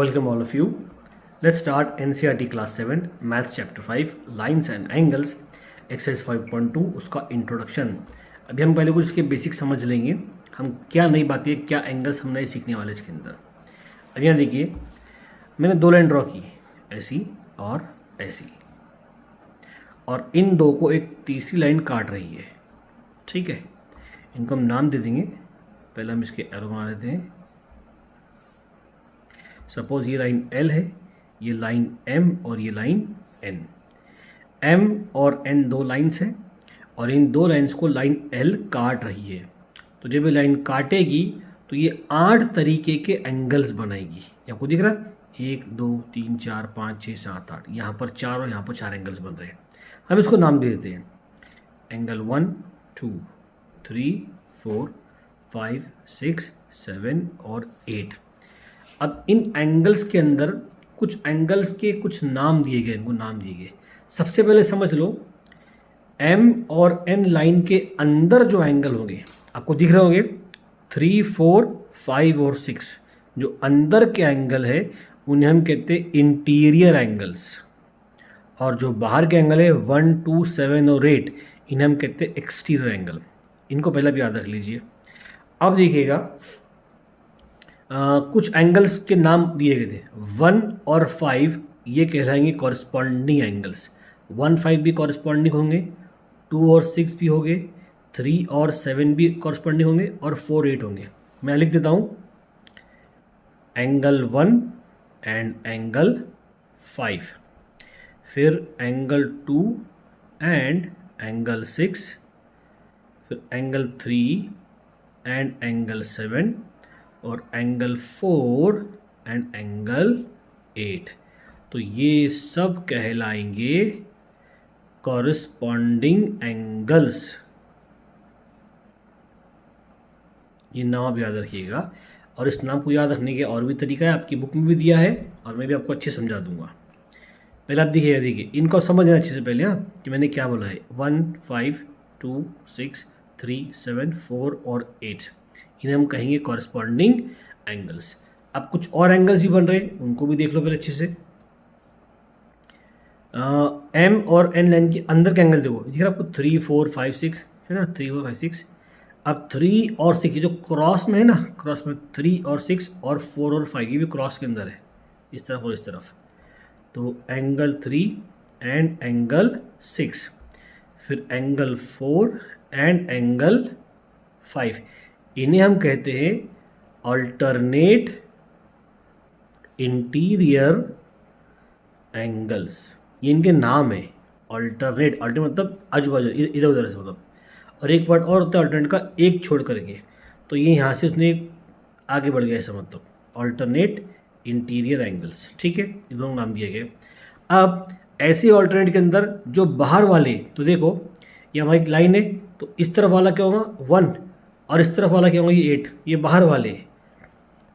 Welcome all of you. Let's start NCERT Class 7 Maths Chapter 5 Lines and Angles Exercise 5.2 उसका introduction. अभी हम पहले कुछ इसके बेसिक समझ लेंगे, हम क्या नई बातें क्या एंगल्स हम नए सीखने वाले इसके अंदर। अब यहाँ देखिए, मैंने दो लाइन ड्रॉ की, ऐसी और ऐसी, और इन दो को एक तीसरी लाइन काट रही है। ठीक है, इनको हम नाम दे देंगे। पहले हम इसके एरो बना लेते हैं। सपोज ये लाइन L है, ये लाइन M और ये लाइन N। M और N दो लाइन्स हैं और इन दो लाइन्स को लाइन L काट रही है। तो जब ये लाइन काटेगी तो ये 8 तरीके के एंगल्स बनाएगी। ये आपको दिख रहा है, 1 2 3 4 5 6 7 8, यहाँ पर 4 और यहाँ पर 4 एंगल्स बन रहे हैं। हम इसको नाम दे देते हैं एंगल 1 2 3 4 5 6 7 और 8। अब इन एंगल्स के अंदर कुछ एंगल्स के कुछ नाम दिए गए, इनको नाम दिए गए। सबसे पहले समझ लो, M और N लाइन के अंदर जो एंगल होंगे आपको दिख रहे होंगे, 3 4 5 और 6 जो अंदर के एंगल है उन्हें हम कहते हैं इंटीरियर एंगल्स, और जो बाहर के एंगल है 1 2 7 और 8 इन्हें हम कहते हैं एक्सटीरियर एंगल। इनको पहले भी याद रख लीजिए। अब देखिएगा, कुछ एंगल्स के नाम दिए गए थे। 1 और 5 ये कहलाएंगे कॉरस्पॉन्डिंग एंगल्स। 1 5 भी कॉरस्पॉन्डिंग होंगे, 2 और 6 भी होंगे, 3 और 7 भी कॉरस्पॉन्डिंग होंगे और 4 8 होंगे। मैं लिख देता हूँ एंगल 1 एंड एंगल 5, फिर एंगल 2 एंड एंगल 6, फिर एंगल 3 एंड एंगल 7 और एंगल 4 एंड एंगल 8। तो ये सब कहलाएंगे कॉरस्पॉन्डिंग एंगल्स। ये नाम आप याद रखिएगा, और इस नाम को याद रखने के और भी तरीका है, आपकी बुक में भी दिया है और मैं भी आपको अच्छे समझा दूंगा। पहले आप देखिए इनको समझना अच्छे से पहले, हाँ, कि मैंने क्या बोला है। 1 5 2 6 3 7 4 और 8 इन्हें हम कहेंगे कॉरस्पॉन्डिंग एंगल्स। अब कुछ और एंगल्स ही बन रहे हैं, उनको भी देख लो पहले अच्छे से। M और N लाइन के अंदर के एंगल देखो, दिख रहा है आपको 3 4 5 6 है ना, 3 4 5 6। अब 3 और 6 जो क्रॉस में है ना, क्रॉस में 3 और 6 और 4 और 5 ये भी क्रॉस के अंदर है, इस तरफ और इस तरफ। तो एंगल 3 एंड एंगल 6, फिर एंगल 4 एंड एंगल 5, इन्हें हम कहते हैं अल्टरनेट इंटीरियर एंगल्स। ये इनके नाम है, अल्टरनेट मतलब आजू बाजू इधर उधर से, मतलब। और एक वर्ड और होता है अल्टरनेट का, एक छोड़ करके, तो ये यहाँ से उसने आगे बढ़ गया ऐसा, मतलब अल्टरनेट इंटीरियर एंगल्स। ठीक है, ये दोनों नाम दिए गए। अब ऐसे अल्टरनेट के अंदर जो बाहर वाले, तो देखो ये हमारी लाइन है, तो इस तरफ वाला क्या होगा 1 और इस तरफ वाला क्या होगा ये 8, ये बाहर वाले।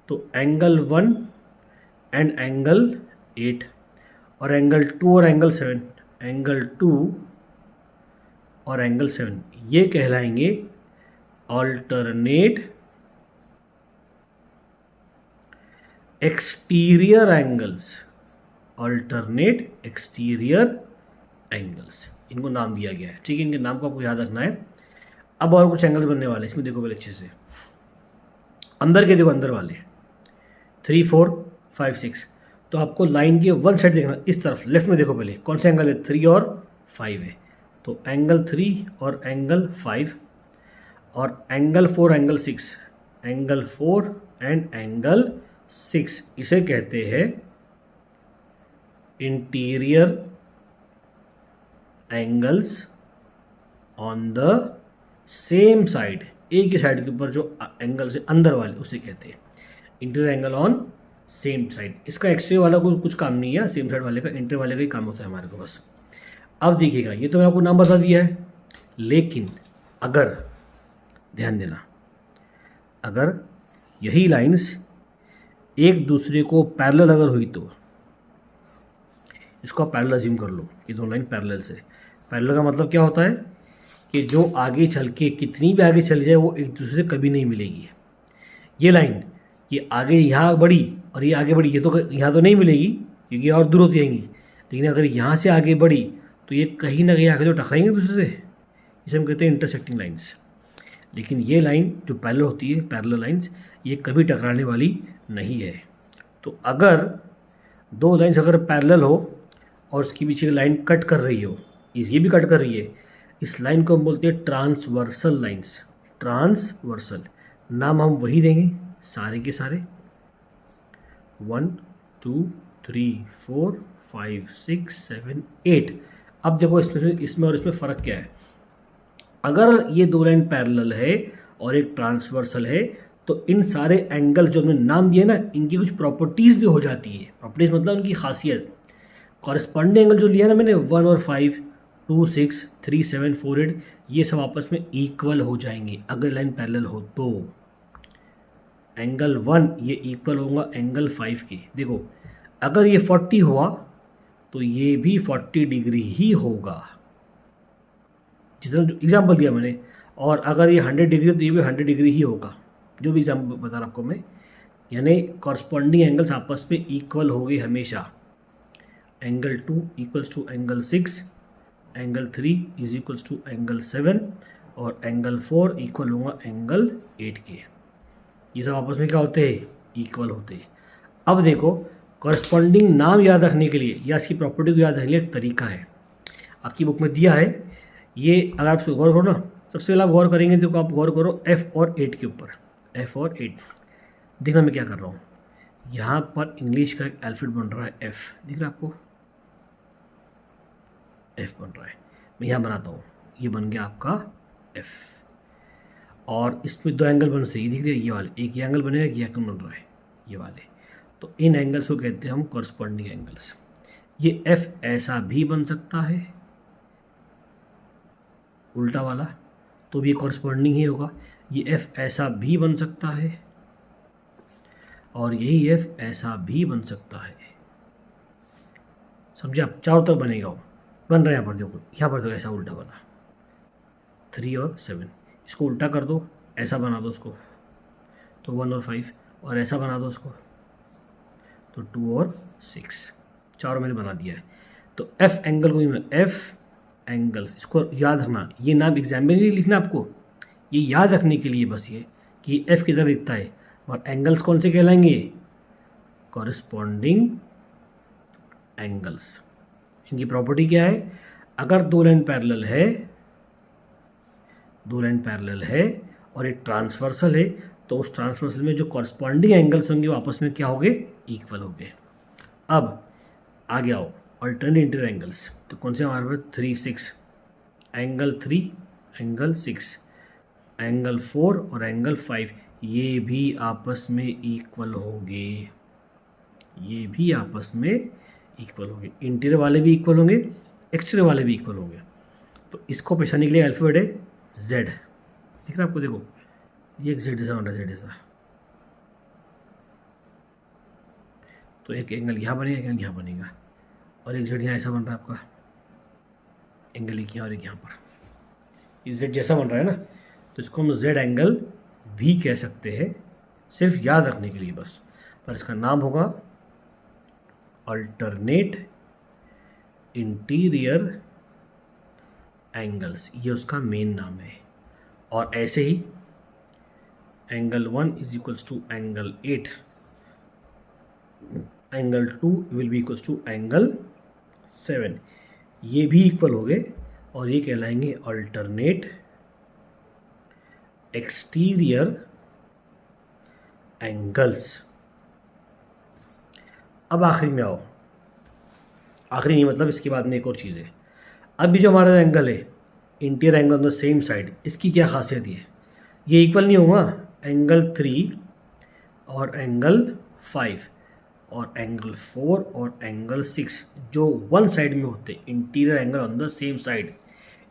तो एंगल 1 एंड एंगल 8 और एंगल 2 और एंगल 7, एंगल 2 और एंगल 7 ये कहलाएंगे alternate exterior angles. Alternate exterior angles, इनको नाम दिया गया है। ठीक है, इनके नाम को आपको याद रखना है। अब और कुछ एंगल्स बनने वाले, इसमें देखो पहले अच्छे से। अंदर के देखो, अंदर वाले 3 4 5 6, तो आपको लाइन के वन साइड देखना, इस तरफ लेफ्ट में देखो पहले कौन सा एंगल है, 3 और 5 है। तो एंगल 3 और एंगल 5 और angle 4 angle 6, angle 4 and angle 6 इसे कहते हैं interior angles on the same side. एक ही साइड के ऊपर जो एंगल से अंदर वाले उसे कहते हैं interior angle on same side. इसका एक्सटीरियर वाला कुछ काम नहीं है, सेम साइड वाले का, इंटीरियर वाले का ही काम होता है हमारे को बस। अब देखिएगा, ये तो मैंने आपको नाम बता दिया है, लेकिन अगर ध्यान देना, अगर यही लाइंस एक दूसरे को पैरेलल अगर हुई, तो इसको आप पैरेलल अज्यूम कर लो कि दोनों लाइन पैरेलल से। पैरेलल का मतलब क्या होता है कि जो आगे चल के कितनी भी आगे चल जाए वो एक दूसरे कभी नहीं मिलेगी। ये लाइन ये आगे यहाँ बढ़ी और ये आगे बढ़ी, ये तो यहाँ तो नहीं मिलेगी क्योंकि और दूर होती जाएंगी, लेकिन अगर यहाँ से आगे बढ़ी तो ये कहीं ना कहीं आगे तो टकराएंगे दूसरे से, इसे हम कहते हैं इंटरसेक्टिंग लाइन्स। लेकिन ये लाइन जो पैरेलल होती है, पैरेलल लाइन्स, ये कभी टकराने वाली नहीं है। तो अगर दो लाइन्स अगर पैरेलल हो और उसके पीछे लाइन कट कर रही हो, ये भी कट कर रही है, इस लाइन को हम बोलते हैं ट्रांसवर्सल लाइन्स। ट्रांसवर्सल नाम हम वही देंगे सारे के सारे, 1 2 3 4 5 6 7 8। अब देखो इसमें और इसमें फ़र्क क्या है। अगर ये दो लाइन पैरेलल है और एक ट्रांसवर्सल है तो इन सारे एंगल जो हमने नाम दिए ना, इनकी कुछ प्रॉपर्टीज़ भी हो जाती है। प्रॉपर्टीज़ मतलब उनकी खासियत। कॉरेस्पॉन्डिंग एंगल जो लिया ना मैंने 1 और 5, 2 6 3 7 4 8, ये सब आपस में इक्वल हो जाएंगे अगर लाइन पैरेलल हो तो। एंगल 1 ये इक्वल होगा एंगल 5 के। देखो अगर ये 40 हुआ तो ये भी 40 डिग्री ही होगा, जितना एग्जाम्पल दिया मैंने। और अगर ये 100 डिग्री तो ये भी 100 डिग्री ही होगा, जो भी एग्जाम्पल बता रहा आपको मैं। यानी कॉरस्पॉन्डिंग एंगल्स आपस में इक्वल हो गए हमेशा। Angle 2 equals to angle 6, angle 3 is equals to angle 7 और एंगल 4 इक्वल होगा एंगल 8 के। ये सब आपस में क्या होते हैं, इक्वल होते हैं। अब देखो कॉरस्पॉन्डिंग नाम याद रखने के लिए या इसकी प्रॉपर्टी को याद रखने के लिए एक तरीका है, आपकी बुक में दिया है। ये अगर आप गौर करो ना, सबसे पहले आप गौर करेंगे, देखो आप गौर करो F और 8 के ऊपर, F और 8। देखना मैं क्या कर रहा हूँ, यहाँ पर इंग्लिश का एक अल्फाबेट बन रहा है F, दिख रहा है आपको, F बन रहा है। मैं यहाँ बनाता हूँ, ये बन गया आपका F। और इसमें दो एंगल बन से, ये दिख रहे हैं ये वाले, एक ये एंगल बनेगा, एक ये एंगल बन रहा है ये वाले। तो इन एंगल्स को कहते हैं हम कॉरस्पॉन्डिंग एंगल्स। ये F ऐसा भी बन सकता है, उल्टा वाला, तो भी कॉरस्पॉन्डिंग ही होगा। ये F ऐसा भी बन सकता है और यही F ऐसा भी बन सकता है। समझे आप, चारों तरफ बनेगा वो, बन रहा है यहाँ पर। देखो यहाँ पर तो ऐसा उल्टा बना 3 और 7, इसको उल्टा कर दो, ऐसा बना दो उसको तो 1 और 5, और ऐसा बना दो उसको तो 2 और 6, चारों मैंने बना दिया है। तो F एंगल को मैं F एंगल्स, इसको याद रखना। ये नाम एग्जाम में नहीं लिखना आपको, ये याद रखने के लिए बस ये कि F किधर दिखता है। और एंगल्स कौन से कहलाएंगे, कॉरस्पॉन्डिंग एंगल्स। इनकी प्रॉपर्टी क्या है, अगर दो लाइन पैरेलल है और एक ट्रांसवर्सल है तो उस ट्रांसवर्सल में जो कॉरस्पॉन्डिंग एंगल्स होंगे वो आपस में क्या होंगे, इक्वल होंगे। अब आगे आओ अल्टरनेट इंटीरियर एंगल्स, तो कौन से हमारे पास 3 6, एंगल 3 एंगल 6, एंगल 4 और एंगल 5, ये भी आपस में इक्वल होंगे, ये भी आपस में इक्वल होंगे। इंटीरियर वाले भी इक्वल होंगे, एक्सटीरियर वाले भी इक्वल होंगे। तो इसको पहचानने के लिए अल्फाबेट है Z, दिख रहा है आपको, देखो ये एक Z जैसा बन रहा है, Z जैसा। तो एक एंगल यहाँ बनेगा, एक एंगल यहाँ बनेगा, और एक Z यहाँ ऐसा बन रहा है आपका, एंगल एक यहाँ और एक यहाँ पर। इस Z जैसा बन रहा है ना, तो इसको हम Z एंगल भी कह सकते हैं, सिर्फ याद रखने के लिए बस। पर इसका नाम होगा अल्टरनेट इंटीरियर एंगल्स, ये उसका मेन नाम है। और ऐसे ही angle 1 is equals to angle 8, angle 2 will be equals to angle 7, ये भी इक्वल हो गए और ये कहलाएंगे अल्टरनेट एक्सटीरियर एंगल्स। अब आखिरी में आओ, आखिरी नहीं मतलब इसके बाद में एक और चीज़ है। अब भी जो हमारा एंगल है interior angle on the same side, इसकी क्या खासियत है, ये इक्वल नहीं होगा। एंगल 3 और एंगल 5 और एंगल 4 और एंगल 6 जो वन साइड में होते, interior angle on the same side,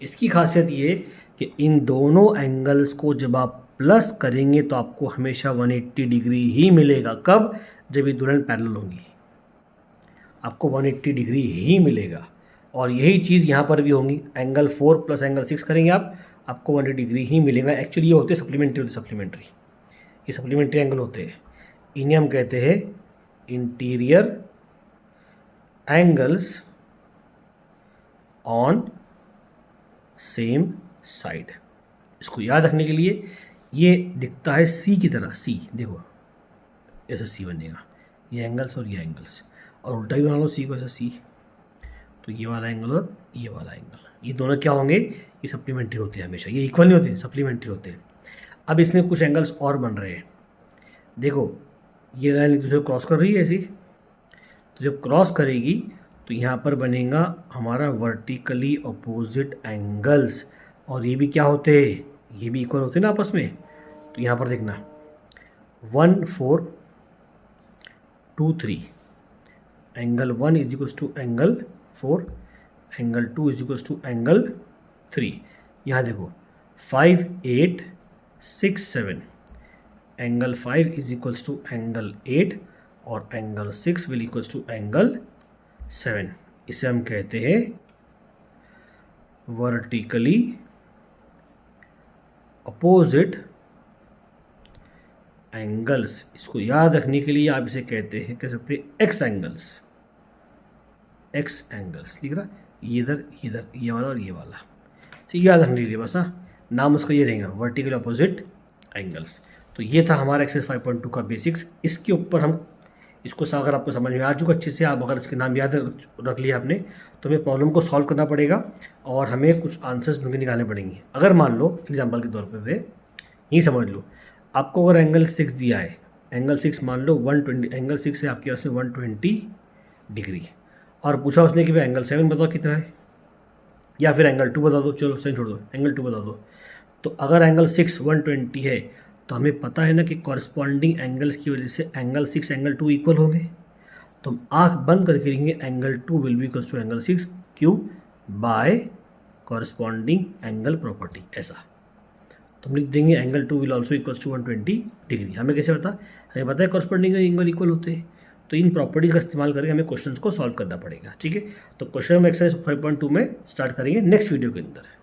इसकी खासियत ये कि इन दोनों एंगल्स को जब आप प्लस करेंगे तो आपको हमेशा 180 डिग्री ही मिलेगा। कब, जब ये दो लाइन पैरेलल होंगी, आपको 180 डिग्री ही मिलेगा। और यही चीज़ यहाँ पर भी होंगी, एंगल 4 प्लस एंगल 6 करेंगे आपको 180 डिग्री ही मिलेगा। एक्चुअली ये होते सप्लीमेंट्री, ये सप्लीमेंट्री एंगल होते हैं, इन्हें हम कहते हैं interior angles on same side. इसको याद रखने के लिए ये दिखता है सी की तरह, सी देखो ऐसा सी बनेगा, ये एंगल्स और ये एंगल्स, और उल्टा भी बना लो सी को ऐसा सी, तो ये वाला एंगल और ये वाला एंगल, ये दोनों क्या होंगे, ये सप्लीमेंट्री होते हैं हमेशा, ये इक्वल नहीं होते, सप्लीमेंट्री होते हैं। अब इसमें कुछ एंगल्स और बन रहे हैं, देखो ये लाइन एक दूसरे को क्रॉस कर रही है ऐसी, तो जब क्रॉस करेगी तो यहाँ पर बनेगा हमारा वर्टिकली अपोजिट एंगल्स, और ये भी क्या होते हैं, ये भी इक्वल होते हैं ना आपस में। तो यहाँ पर देखना 1 4 2 3, angle 1 is equals to angle 4, angle 2 is equals to angle 3। यहाँ देखो 5 8 6 7, angle 5 is equals to angle 8 और angle 6 will equals to angle 7। इसे हम कहते हैं वर्टिकली अपोजिट एंगल्स। इसको याद रखने के लिए आप इसे कहते हैं, कह सकते हैं एक्स एंगल्स, एक्स एंगल्स दिख रहा, ये इधर ये वाला और ये वाला, तो याद रखने के लिए बस, हाँ नाम उसका ये रहेगा वर्टिकल अपोजिट एंगल्स। तो ये था हमारा एक्सरसाइज 5.2 का बेसिक्स। इसके ऊपर हम इसको अगर आपको समझ में आ चुका अच्छे से, आप अगर इसके नाम याद रख लिया आपने, तो हमें प्रॉब्लम को सॉल्व करना पड़ेगा और हमें कुछ आंसर्स ढूंढ के निकालने पड़ेंगे। अगर मान लो एग्जांपल के तौर पे यही समझ लो, आपको अगर एंगल 6 दिया है, एंगल 6 मान लो 120, एंगल 6 है आपके पास में 120 डिग्री, और पूछा उसने कि भाई एंगल 7 बताओ कितना है, या फिर एंगल 2 बता दो, चलो 7 छोड़ दो, एंगल 2 बता दो। तो अगर एंगल 6 120 है तो हमें पता है ना कि कॉरस्पॉन्डिंग एंगल्स की वजह से एंगल 6 एंगल 2 इक्वल होंगे, तो हम आँख बंद करके लिखेंगे angle 2 will be equals to angle 6 क्यू बाय कॉरस्पॉन्डिंग एंगल प्रॉपर्टी, ऐसा। तो हम लिख देंगे angle 2 will also equals to 120 degree. हमें कैसे पता, हमें पता है कॉरस्पॉन्डिंग एंगल इक्वल होते हैं, तो इन प्रॉपर्टीज़ का इस्तेमाल करके हमें क्वेश्चंस को सॉल्व करना पड़ेगा। ठीक है, तो क्वेश्चन हम एक्सरसाइज 5.2 में स्टार्ट करेंगे नेक्स्ट वीडियो के अंदर।